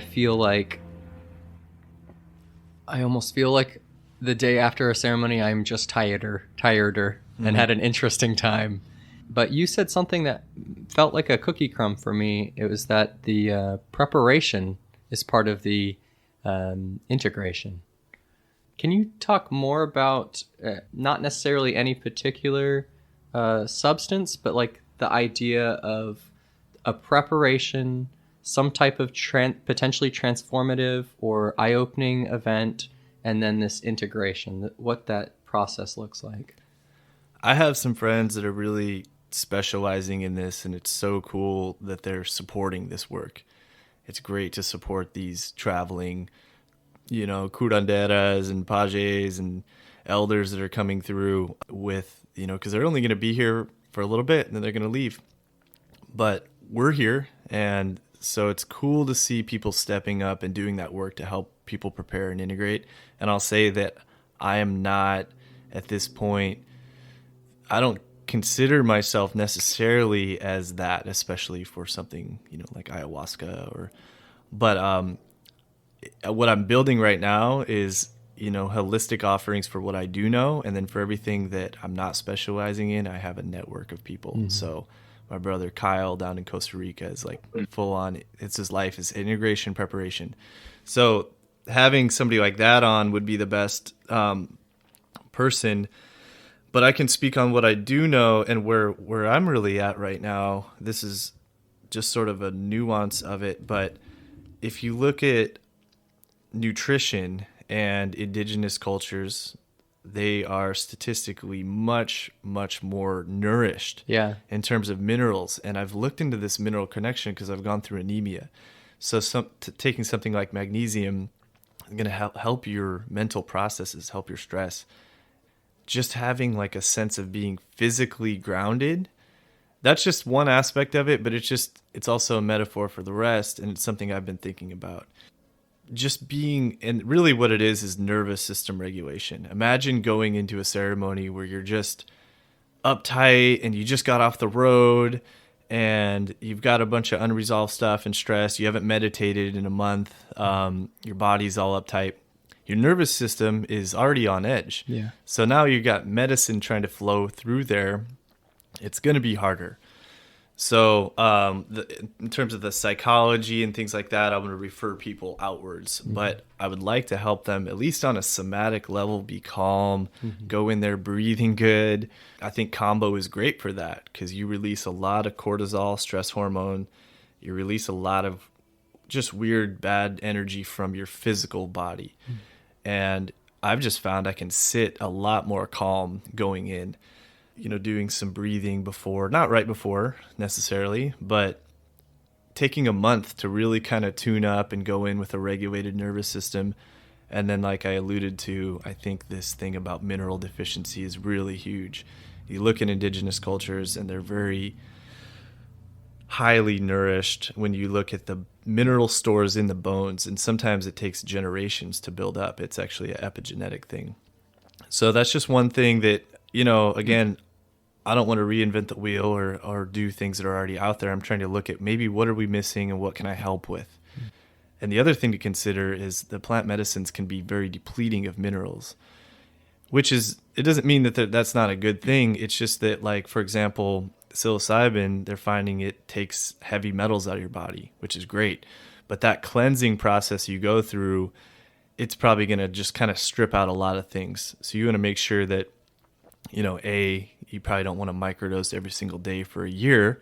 almost feel like the day after a ceremony, I'm just tireder, mm-hmm. and had an interesting time. But you said something that felt like a cookie crumb for me. It was that the preparation is part of the integration. Can you talk more about not necessarily any particular substance, but like the idea of a preparation, some type of potentially transformative or eye-opening event, and then this integration, what that process looks like?
I have some friends that are really specializing in this, and it's so cool that they're supporting this work. It's great to support these traveling, curanderas and pages and elders that are coming through with, because they're only going to be here for a little bit and then they're going to leave. But we're here, and so it's cool to see people stepping up and doing that work to help people prepare and integrate. And I'll say that I am not, at this point, I don't consider myself necessarily as that, especially for something, like ayahuasca but what I'm building right now is, holistic offerings for what I do know. And then for everything that I'm not specializing in, I have a network of people. Mm-hmm. So my brother Kyle down in Costa Rica is like full on, it's his life is integration preparation. So having somebody like that on would be the best person. But I can speak on what I do know and where I'm really at right now. This is just sort of a nuance of it. But if you look at nutrition and indigenous cultures, they are statistically much, much more nourished in terms of minerals. And I've looked into this mineral connection because I've gone through anemia. So taking something like magnesium is going to help your mental processes, help your stress. Just having like a sense of being physically grounded, that's just one aspect of it, but it's also a metaphor for the rest. And it's something I've been thinking about. Just being, and really what it is nervous system regulation. Imagine going into a ceremony where you're just uptight and you just got off the road and you've got a bunch of unresolved stuff and stress. You haven't meditated in a month. Your body's all uptight. Your nervous system is already on edge. Yeah. So now you've got medicine trying to flow through there. It's going to be harder. So in terms of the psychology and things like that, I'm going to refer people outwards. Mm-hmm. But I would like to help them, at least on a somatic level, be calm, go in there breathing good. I think Kambô is great for that because you release a lot of cortisol, stress hormone. You release a lot of just weird, bad energy from your physical body. Mm-hmm. And I've just found I can sit a lot more calm going in. Doing some breathing before, not right before necessarily, but taking a month to really kind of tune up and go in with a regulated nervous system. And then like I alluded to, I think this thing about mineral deficiency is really huge. You look at indigenous cultures and they're very highly nourished when you look at the mineral stores in the bones. And sometimes it takes generations to build up. It's actually an epigenetic thing. So that's just one thing that, again, I don't want to reinvent the wheel or do things that are already out there. I'm trying to look at maybe what are we missing and what can I help with. And the other thing to consider is the plant medicines can be very depleting of minerals, it doesn't mean that that's not a good thing. It's just that, like, for example, psilocybin, they're finding it takes heavy metals out of your body, which is great. But that cleansing process you go through, it's probably going to just kind of strip out a lot of things. So you want to make sure that, you probably don't want to microdose every single day for a year,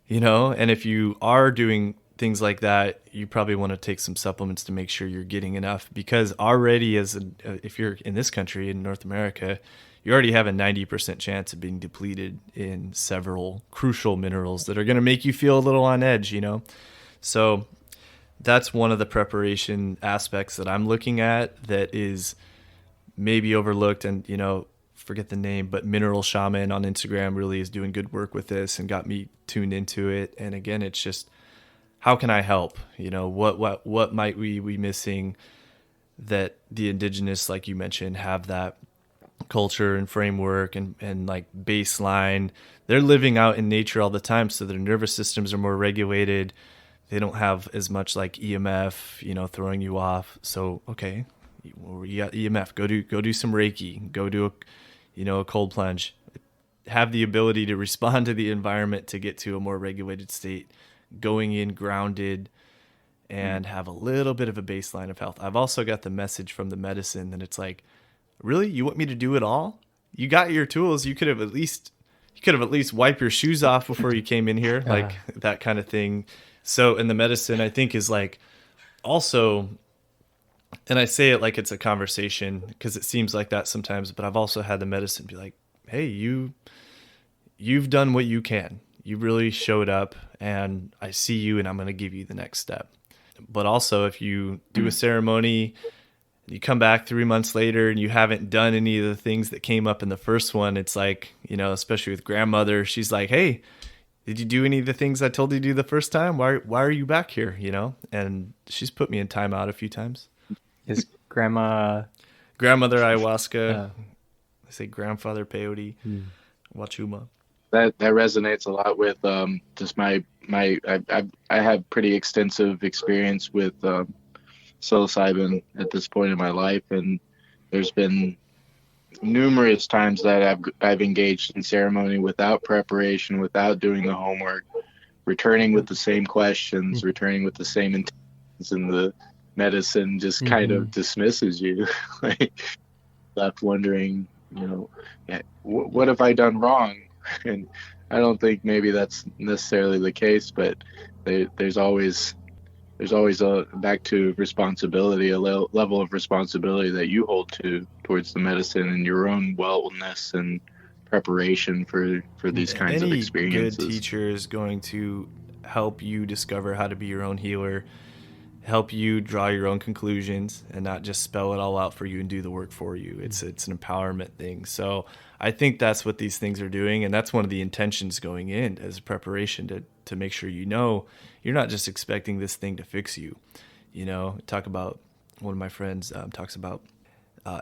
and if you are doing things like that, you probably want to take some supplements to make sure you're getting enough, because already if you're in this country, in North America, you already have a 90% chance of being depleted in several crucial minerals that are going to make you feel a little on edge, So that's one of the preparation aspects that I'm looking at that is maybe overlooked. And, forget the name, but Mineral Shaman on Instagram really is doing good work with this and got me tuned into it. And again, it's just, how can I help? What might we be missing that the indigenous, like you mentioned, have that culture and framework and like baseline. They're living out in nature all the time, so their nervous systems are more regulated. They don't have as much like EMF, throwing you off. So, okay, you got EMF, go do some Reiki, go do a cold plunge, have the ability to respond to the environment to get to a more regulated state, going in grounded and have a little bit of a baseline of health. I've also got the message from the medicine that it's like, really, you want me to do it all? You got your tools. You could have at least wiped your shoes off before you came in here, like that kind of thing. So, and the medicine, I think, is like also, and I say it like it's a conversation because it seems like that sometimes, but I've also had the medicine be like, hey, you've done what you can. You really showed up and I see you and I'm going to give you the next step. But also if you do a ceremony, you come back 3 months later and you haven't done any of the things that came up in the first one, it's like, especially with grandmother, she's like, hey, did you do any of the things I told you to do the first time? Why are you back here? And she's put me in timeout a few times.
Is grandmother
ayahuasca? I say grandfather peyote, wachuma.
that resonates a lot with just I have pretty extensive experience with psilocybin at this point in my life, and there's been numerous times that I've engaged in ceremony without preparation, without doing the homework, returning with the same questions, returning with the same intentions, and the medicine just kind of dismisses you. Like, left wondering, what have I done wrong? And I don't think maybe that's necessarily the case, but there's always a back to responsibility, a level of responsibility that you hold towards the medicine and your own wellness and preparation for these kinds of experiences.
Any good teacher is going to help you discover how to be your own healer, help you draw your own conclusions, and not just spell it all out for you and do the work for you. It's an empowerment thing. So I think that's what these things are doing, and that's one of the intentions going in as preparation to make sure you're not just expecting this thing to fix you. Talk about one of my friends talks about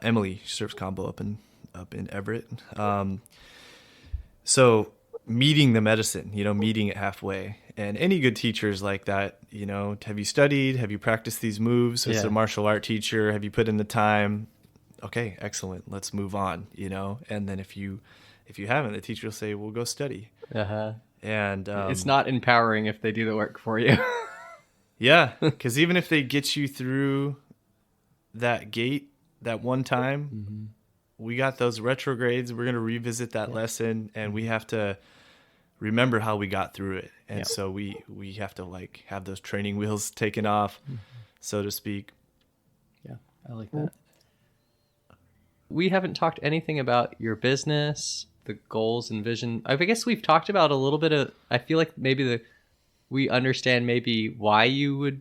Emily. She serves Kambô up in Everett. So meeting the medicine, meeting it halfway. And any good teacher is like that. Have you studied? Have you practiced these moves? As a martial art teacher, have you put in the time? Okay, excellent. Let's move on. And then if you haven't, the teacher will say, "Well, go study." And
it's not empowering if they do the work for you.
Yeah, because even if they get you through that gate that one time, we got those retrogrades. We're going to revisit that lesson, and we have to remember how we got through it. And so we have to have those training wheels taken off, so to speak.
Yeah, I like that. We haven't talked anything about your business, the goals and vision. I guess we've talked about a little bit of, I feel like maybe we understand maybe why you're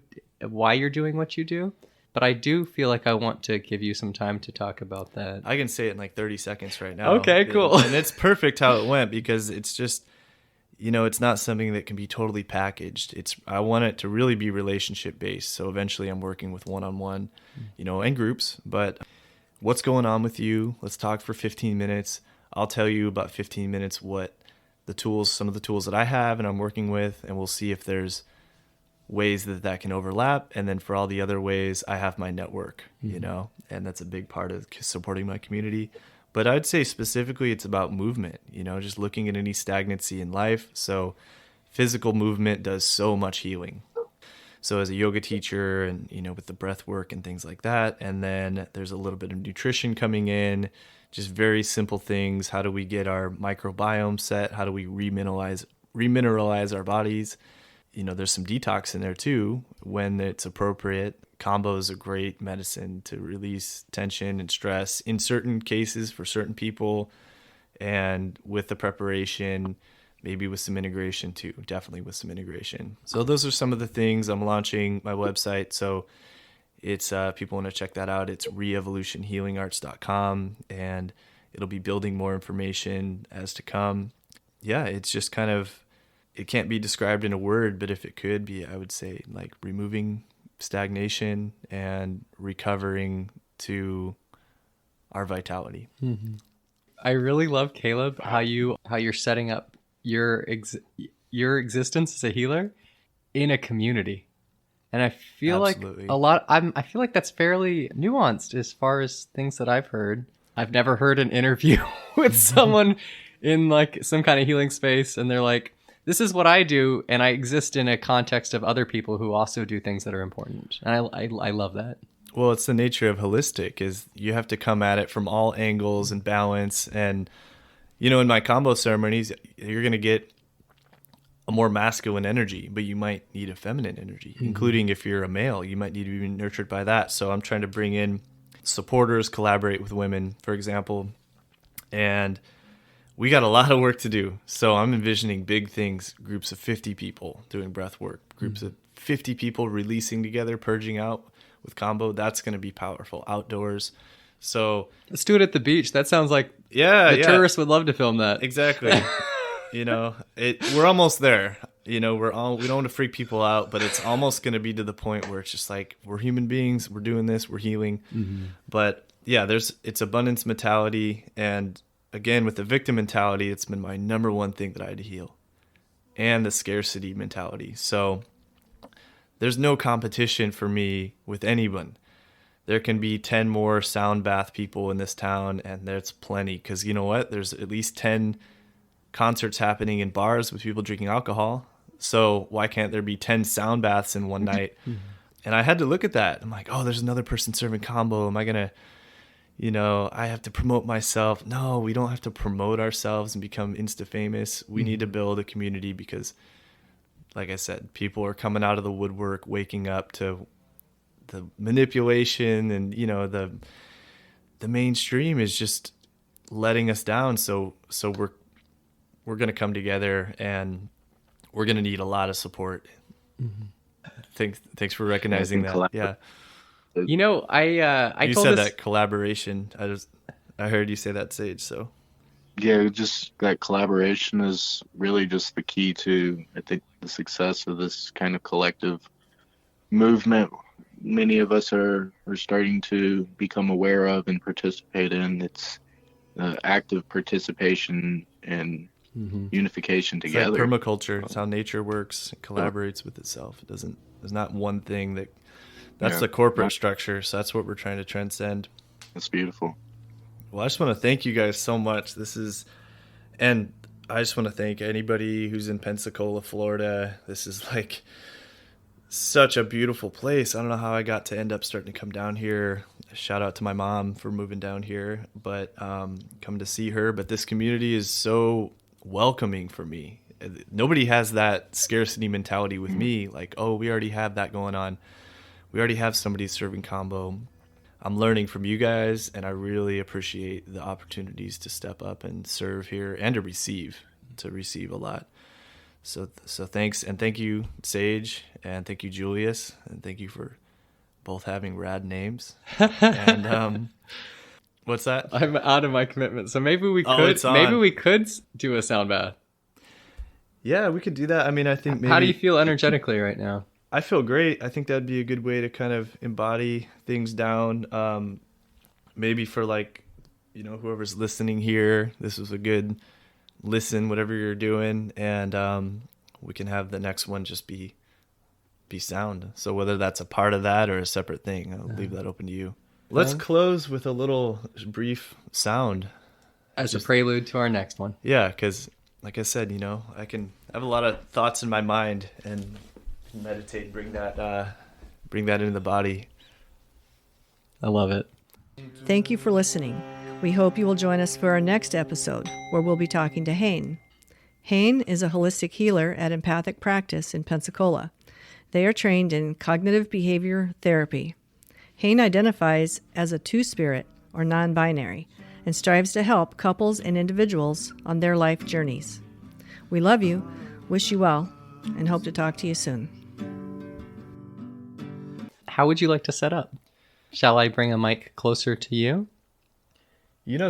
doing what you do, but I do feel like I want to give you some time to talk about that.
I can say it in 30 seconds right now.
Okay, cool.
And it's perfect how it went, because it's just, it's not something that can be totally packaged. I want it to really be relationship based. So eventually I'm working with one-on-one, and groups, but what's going on with you? Let's talk for 15 minutes. I'll tell you about 15 minutes what some of the tools that I have and I'm working with, and we'll see if there's ways that can overlap. And then for all the other ways, I have my network, and that's a big part of supporting my community. But I'd say specifically it's about movement, just looking at any stagnancy in life. So physical movement does so much healing. So as a yoga teacher and, with the breath work and things like that, and then there's a little bit of nutrition coming in, just very simple things. How do we get our microbiome set? How do we remineralize our bodies? There's some detox in there too when it's appropriate. Kambô is a great medicine to release tension and stress in certain cases for certain people. And with the preparation, maybe with some integration too, definitely with some integration. So those are some of the things. I'm launching my website. So it's, people want to check that out. It's reevolutionhealingarts.com, and it'll be building more information as to come. Yeah, it's just kind of, it can't be described in a word, but if it could be, I would say removing stagnation and recovering to our vitality.
I really love, Caleb, how you're setting up your existence as a healer in a community. And I feel
Absolutely.
I feel like that's fairly nuanced as far as things that I've heard. I've never heard an interview with someone in some kind of healing space and they're like, this is what I do, and I exist in a context of other people who also do things that are important. And I love that.
Well, it's the nature of holistic, is you have to come at it from all angles and balance. And, in my Kambô ceremonies, you're going to get a more masculine energy, but you might need a feminine energy, including if you're a male, you might need to be nurtured by that. So I'm trying to bring in supporters, collaborate with women, for example, and we got a lot of work to do. So I'm envisioning big things, groups of 50 people doing breath work, groups of 50 people releasing together, purging out with Kambô. That's going to be powerful outdoors. So
let's do it at the beach. That sounds like tourists would love to film that.
Exactly. We're almost there. We don't want to freak people out, but it's almost going to be to the point where it's just we're human beings, we're doing this, we're healing. But yeah, it's abundance mentality, and again, with the victim mentality, it's been my number one thing that I had to heal, and the scarcity mentality. So there's no competition for me with anyone. There can be 10 more sound bath people in this town, and there's plenty, because you know what? There's at least 10 concerts happening in bars with people drinking alcohol. So why can't there be 10 sound baths in one night? And I had to look at that. I'm like, oh, there's another person serving Kambô. Am I going to, I have to promote myself. No, we don't have to promote ourselves and become insta famous. We need to build a community because, like I said, people are coming out of the woodwork, waking up to the manipulation, and, the mainstream is just letting us down. So we're going to come together, and we're going to need a lot of support. Thanks for recognizing that. Yeah.
I
You
told
said
this...
that collaboration. I heard you say that, Sage. So
Yeah, just that collaboration is really just the key to, I think, the success of this kind of collective movement. Many of us are starting to become aware of and participate in. It's active participation and unification
it's
together.
like permaculture. It's how nature works. It collaborates with itself. There's not one thing that's the corporate structure. So that's what we're trying to transcend.
That's beautiful.
Well, I just want to thank you guys so much. And I just want to thank anybody who's in Pensacola, Florida. This is like such a beautiful place. I don't know how I got to end up starting to come down here. Shout out to my mom for moving down here, but come to see her. But this community is so welcoming for me. Nobody has that scarcity mentality with me. Like, oh, we already have that going on. We already have somebody serving Kambô. I'm learning from you guys, and I really appreciate the opportunities to step up and serve here and to receive a lot. So thanks, and thank you, Sage, and thank you, Julius, and thank you for both having rad names. And what's that?
I'm out of my commitment, so maybe we could do a sound bath.
Yeah, we could do that. I mean, I think maybe...
How do you feel energetically right now?
I feel great. I think that'd be a good way to kind of embody things down. Maybe for whoever's listening here, this was a good listen, whatever you're doing, and we can have the next one just be sound. So whether that's a part of that or a separate thing, I'll leave that open to you. Let's close with a little brief sound
as a prelude to our next one.
Yeah, because like I said, I have a lot of thoughts in my mind, and meditate, bring that into the body.
I love it.
Thank you for listening. We hope you will join us for our next episode, where we'll be talking to Hayne. Hayne is a holistic healer at Empathic Practice in Pensacola. They are trained in cognitive behavior therapy. Hayne identifies as a two-spirit, or non-binary, and strives to help couples and individuals on their life journeys. We love you, wish you well, and hope to talk to you soon.
How would you like to set up? Shall I bring a mic closer to you?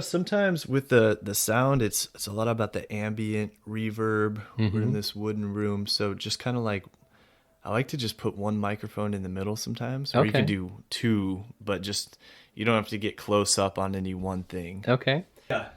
Sometimes with the sound, it's a lot about the ambient reverb. We're in this wooden room, so just kind of like, I like to just put one microphone in the middle sometimes, or you can do two, but just, you don't have to get close up on any one thing.
Okay.
Yeah.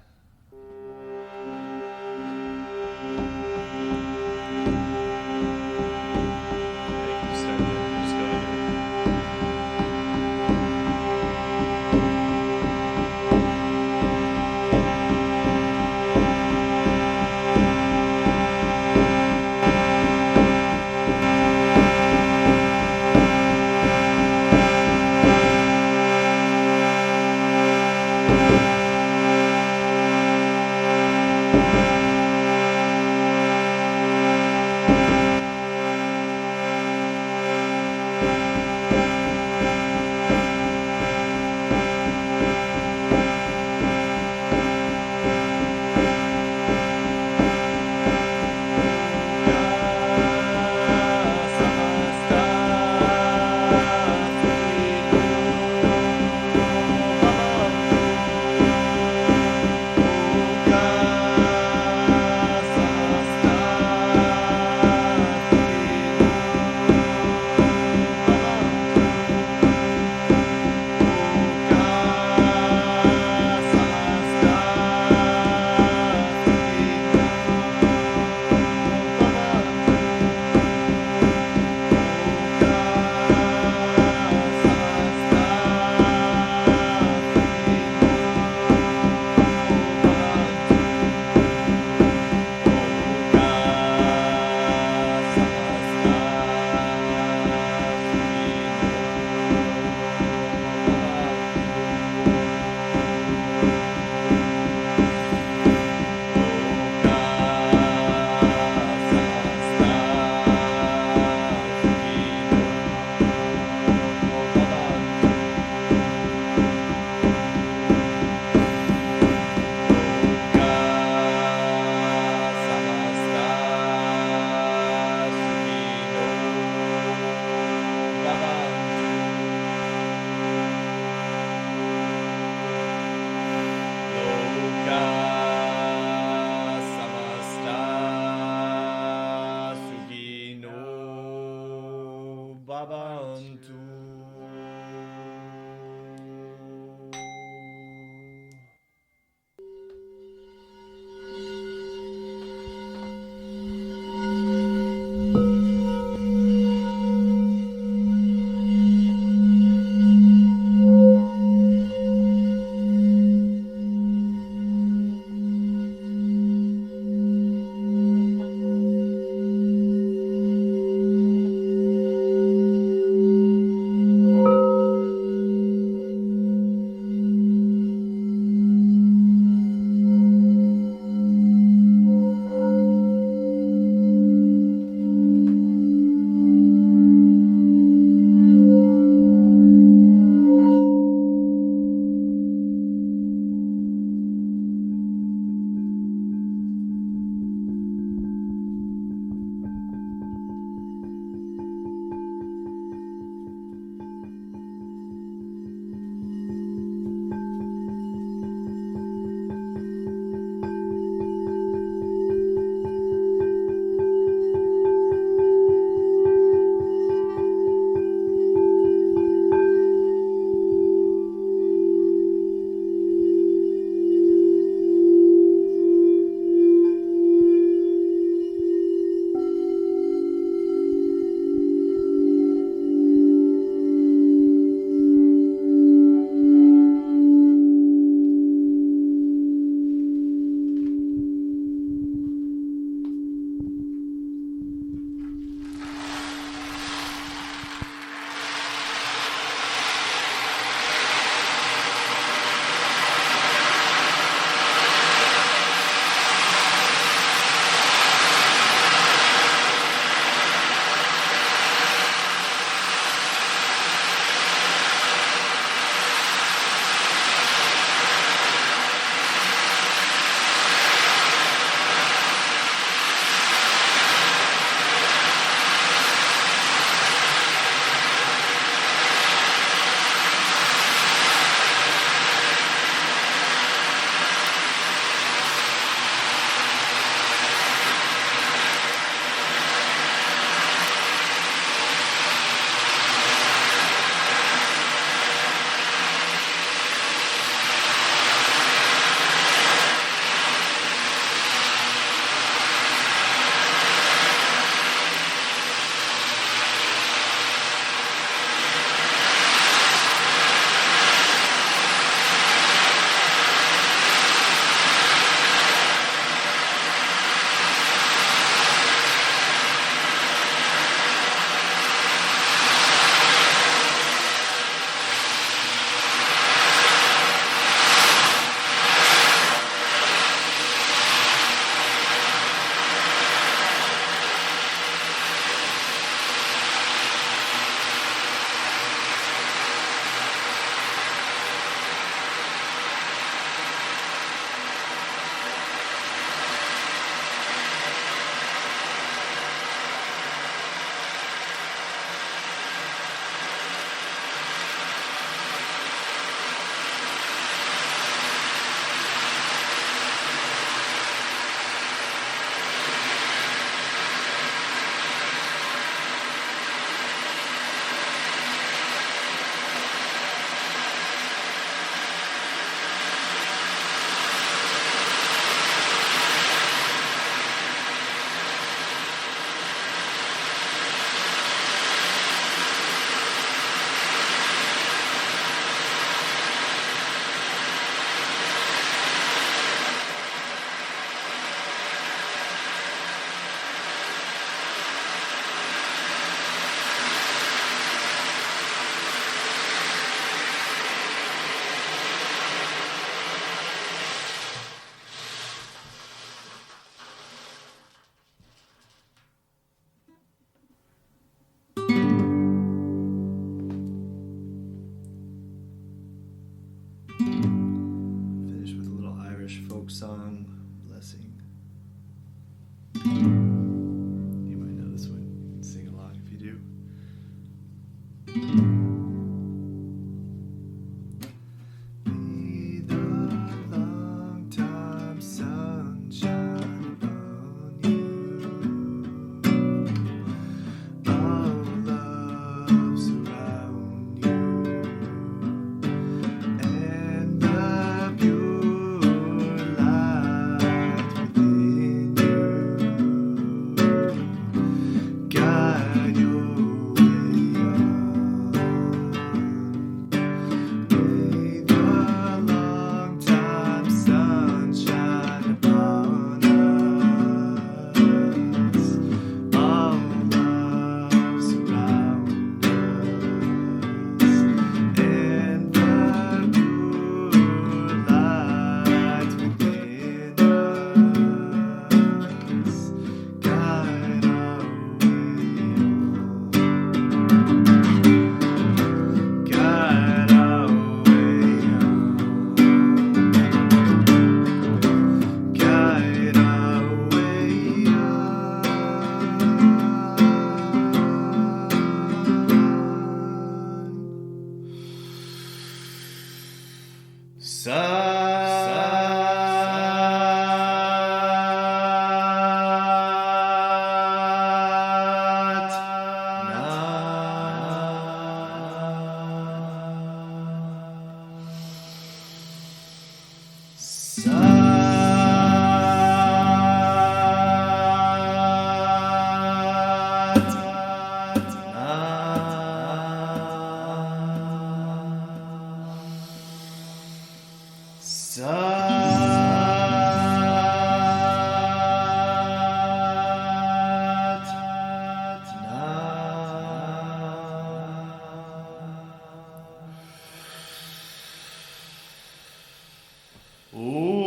Om.